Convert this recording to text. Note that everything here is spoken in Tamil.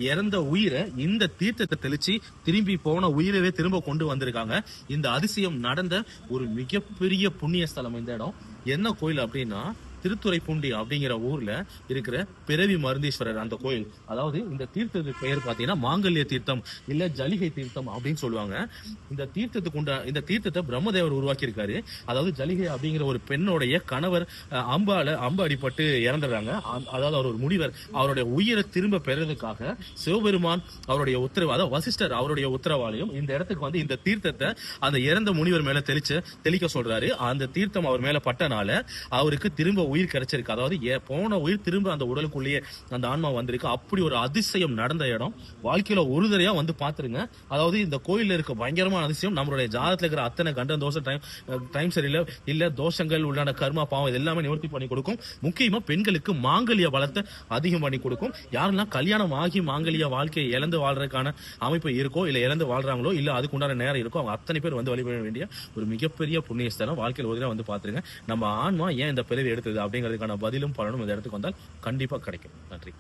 இறந்த உயிரை இந்த தீர்த்தத்தை தெளிச்சு திரும்பி போன உயிரவே திரும்ப கொண்டு வந்திருக்காங்க. இந்த அதிசயம் நடந்த ஒரு மிகப்பெரிய புண்ணிய ஸ்தலம் இந்த இடம். என்ன கோயில் அப்படின்னா திருத்துறைப்பூண்டி அப்படிங்கிற ஊர்ல இருக்கிற பிறவி மருந்தீஸ்வரர் அந்த கோயில். அதாவது இந்த தீர்த்தத்துக்கு பெயர் பாத்தீங்கன்னா மாங்கல்ய தீர்த்தம் இல்ல ஜலிகை தீர்த்தம் அப்படின்னு சொல்லுவாங்க. இந்த தீர்த்தத்தை பிரம்மதேவர் உருவாக்கி இருக்காரு. அதாவது ஜலிகை அப்படிங்கிற ஒரு பெண்ணுடைய கணவர் அம்பு அடிபட்டு இறந்துடுறாங்க. அதாவது அவர் ஒரு முனிவர். அவருடைய உயிரை திரும்ப பெறதுக்காக சிவபெருமான் அவருடைய உத்தரவு, அதாவது வசிஷ்டர் அவருடைய உத்தரவாலையும் இந்த இடத்துக்கு வந்து இந்த தீர்த்தத்தை அந்த இறந்த முனிவர் மேல தெளிக்க சொல்றாரு. அந்த தீர்த்தம் அவர் மேல பட்டனால அவருக்கு திரும்ப உயிர் கிடைச்சிருக்கு. அதாவது போன உயிர் திரும்ப அந்த உடலுக்குள்ளேயே அந்த ஆன்மா வந்திருக்கு. அப்படி ஒரு அதிசயம் நடந்த இடம். வாழ்க்கையில ஒரு தடையா வந்து பாத்துருங்க. அதாவது இந்த கோயில்ல இருக்க பயங்கரமான அதிசயம் நம்மளுடைய ஜாதத்துல இருக்கிற அத்தனை கண்டம் தோஷம் டைம் சரியில்லை இல்ல தோஷங்கள் உள்ளான கர்மா பாவம் எல்லாமே நிவர்த்தி பண்ணி கொடுக்கும். முக்கியமா பெண்களுக்கு மாங்கல்ய பலத்தை அதிகம் பண்ணி கொடுக்கும். யாரெல்லாம் கல்யாணம் ஆகி மாங்கல்ய வாழ்க்கையை இழந்து வாழ்றதுக்கான அமைப்பு இருக்கோ இல்ல இழந்து வாழ்றாங்களோ இல்ல அதுக்கு உண்டான நேரம் இருக்கோ அவங்க அத்தனை பேர் வந்து வழிபட வேண்டிய ஒரு மிகப்பெரிய புண்ணிய ஸ்தலம். வாழ்க்கையில் ஒரு தடவை வந்து பாத்துருங்க. நம்ம ஆன்மா ஏன் இந்த பிறவி எடுத்தது அப்படிங்கிறதுக்கான பதிலும் பலனும் இந்த இடத்துக்கு வந்தால் கண்டிப்பா கிடைக்கும். நன்றி.